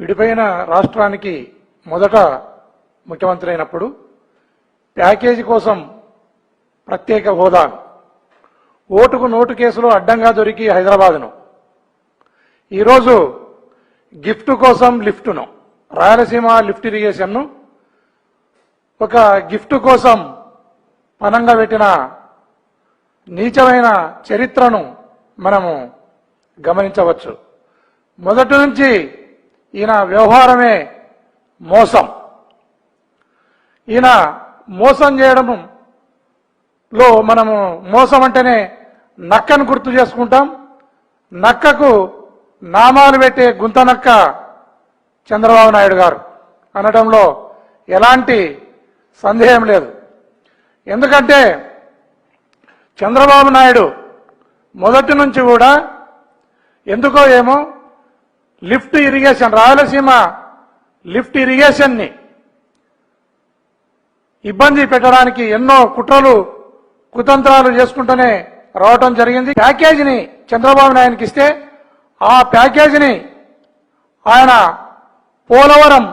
విడిపోయిన రాష్ట్రానికి మొదట ముఖ్యమంత్రి అయినప్పుడు ప్యాకేజీ కోసం ప్రత్యేక హోదా, ఓటుకు నోటు కేసులో అడ్డంగా దొరికి హైదరాబాద్ను, ఈరోజు గిఫ్ట్ కోసం లిఫ్ట్ను, రాయలసీమ లిఫ్ట్ ఇరిగేషన్ను ఒక గిఫ్ట్ కోసం పనంగా పెట్టిన నీచమైన చరిత్రను మనము గమనించవచ్చు. మొదటి నుంచి ఈయన వ్యవహారమే మోసం. ఈయన మోసం చేయడంలో మనము మోసం అంటేనే నక్కను గుర్తు చేసుకుంటాం. నక్కకు నామాలు పెట్టే గుంతనక్క చంద్రబాబు నాయుడు గారు అనడంలో ఎలాంటి సందేహం లేదు. ఎందుకంటే చంద్రబాబు నాయుడు మొదటి నుంచి కూడా ఎందుకో ఏమో లిఫ్ట్ ఇరిగేషన్, రాయలసీమ లిఫ్ట్ ఇరిగేషన్ని ఇబ్బంది పెట్టడానికి ఎన్నో కుట్రలు కుతంత్రాలు చేసుకుంటూనే రావటం జరిగింది. ప్యాకేజీని చంద్రబాబు నాయుడుకి ఇస్తే ఆ ప్యాకేజీని ఆయన పోలవరం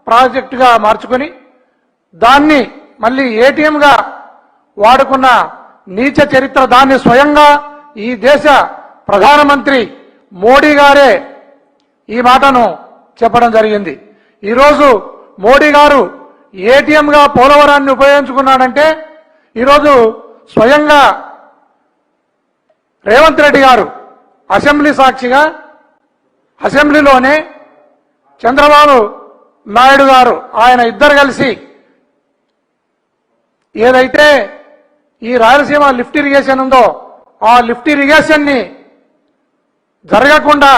ప్రాజెక్టుగా మార్చుకుని దాన్ని మళ్ళీ ఏటీఎంగా వాడుకున్న నీచ చరిత్ర, దాన్ని స్వయంగా ఈ దేశ ప్రధానమంత్రి మోడీ గారే ఈ మాటను చెప్పడం జరిగింది. ఈరోజు మోడీ గారు ఏటీఎంగా పోలవరాన్ని ఉపయోగించుకున్నాడంటే ఈరోజు స్వయంగా రేవంత్ రెడ్డి గారు అసెంబ్లీ సాక్షిగా అసెంబ్లీలోనే చంద్రబాబు నాయుడు గారు ఆయన ఇద్దరు కలిసి ఏదైతే ఈ రాయలసీమ లిఫ్ట్ ఇరిగేషన్ ఉందో ఆ లిఫ్ట్ ఇరిగేషన్ని జరగకుండా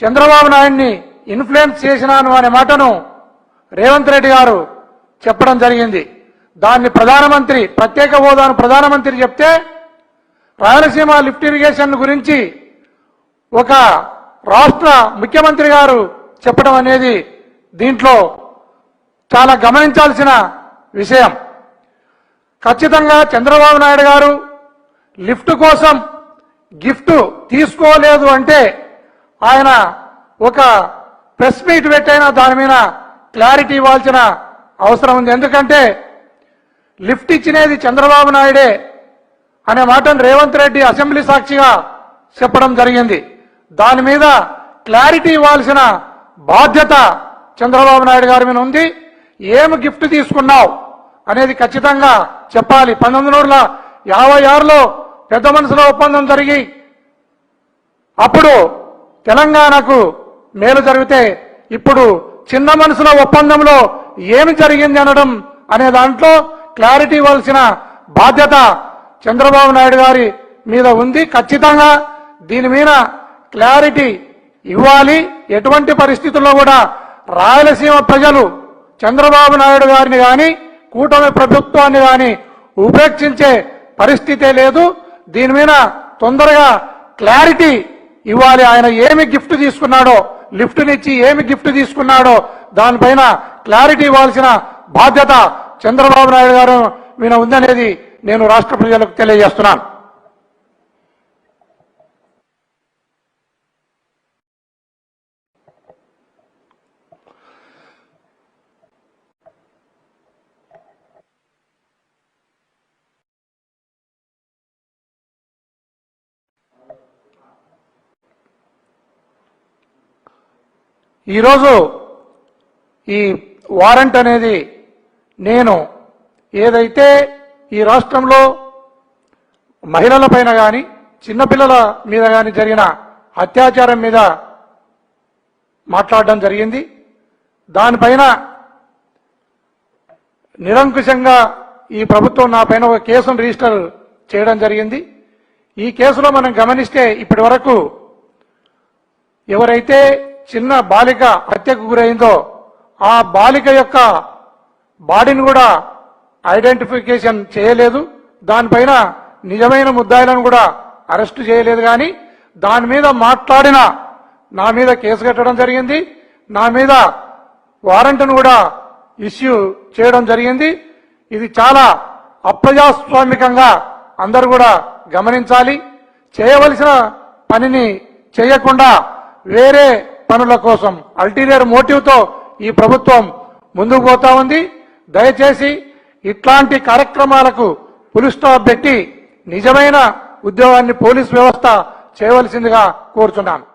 చంద్రబాబు నాయుడిని ఇన్ఫ్లుయెన్స్ చేసినాను అనే మాటను రేవంత్ రెడ్డి గారు చెప్పడం జరిగింది. దాన్ని ప్రధానమంత్రి, ప్రత్యేక హోదాను ప్రధానమంత్రి చెప్తే రాయలసీమ లిఫ్ట్ ఇరిగేషన్ గురించి ఒక రాష్ట్ర ముఖ్యమంత్రి గారు చెప్పడం అనేది దీంట్లో చాలా గమనించాల్సిన విషయం. ఖచ్చితంగా చంద్రబాబు నాయుడు గారు లిఫ్ట్ కోసం గిఫ్ట్ తీసుకోలేదు అంటే ఆయన ఒక ప్రెస్ మీట్ పెట్టైనా దాని మీద క్లారిటీ ఇవ్వాల్సిన అవసరం ఉంది. ఎందుకంటే లిఫ్ట్ ఇచ్చినది చంద్రబాబు నాయుడే అనే మాటను రేవంత్ రెడ్డి అసెంబ్లీ సాక్షిగా చెప్పడం జరిగింది. దాని మీద క్లారిటీ ఇవ్వాల్సిన బాధ్యత చంద్రబాబు నాయుడు గారి మీద ఉంది. ఏమి గిఫ్ట్ తీసుకున్నావు అనేది ఖచ్చితంగా చెప్పాలి. 1956లో పెద్ద మనసులో ఒప్పందం జరిగి అప్పుడు తెలంగాణకు మేలు జరిగితే ఇప్పుడు చిన్న మనసుల ఒప్పందంలో ఏమి జరిగింది అనడం అనే దాంట్లో క్లారిటీ ఇవ్వాల్సిన బాధ్యత చంద్రబాబు నాయుడు గారి మీద ఉంది. ఖచ్చితంగా దీని మీద క్లారిటీ ఇవ్వాలి. ఎటువంటి పరిస్థితుల్లో కూడా రాయలసీమ ప్రజలు చంద్రబాబు నాయుడు గారిని కానీ కూటమి ప్రభుత్వాన్ని కానీ ఉపేక్షించే పరిస్థితే లేదు. దీని మీద తొందరగా క్లారిటీ ఇవ్వాలి. ఆయన ఏమి గిఫ్ట్ తీసుకున్నాడో, లిఫ్ట్నిచ్చి ఏమి గిఫ్ట్ తీసుకున్నాడో దానిపైన క్లారిటీ ఇవ్వాల్సిన బాధ్యత చంద్రబాబు నాయుడు గారు మీద ఉందనేది నేను రాష్ట్ర ప్రజలకు తెలియజేస్తున్నాను. ఈరోజు ఈ వారెంట్ అనేది నేను ఏదైతే ఈ రాష్ట్రంలో మహిళల పైన కానీ చిన్నపిల్లల మీద కానీ జరిగిన అత్యాచారం మీద మాట్లాడడం జరిగింది. దానిపైన నిరంకుశంగా ఈ ప్రభుత్వం నా పైన ఒక కేసును రిజిస్టర్ చేయడం జరిగింది. ఈ కేసులో మనం గమనిస్తే ఇప్పటి వరకు ఎవరైతే చిన్న బాలిక హత్యకు గురైందో ఆ బాలిక యొక్క బాడీని కూడా ఐడెంటిఫికేషన్ చేయలేదు. దానిపైన నిజమైన ముద్దాయిలను కూడా అరెస్టు చేయలేదు. కానీ దాని మీద మాట్లాడిన నా మీద కేసు కట్టడం జరిగింది. నా మీద వారెంట్ను కూడా ఇష్యూ చేయడం జరిగింది. ఇది చాలా అప్రజాస్వామికంగా అందరూ కూడా గమనించాలి. చేయవలసిన పనిని చేయకుండా వేరే పనుల కోసం అల్టీరియర్ మోటివ్ తో ఈ ప్రభుత్వం ముందుకు పోతా ఉంది. దయచేసి ఇట్లాంటి కార్యక్రమాలకు ఫుల్ స్టాప్ పెట్టి నిజమైన ఉద్యోగాన్ని పోలీస్ వ్యవస్థ చేయవలసిందిగా కోరుచున్నాను.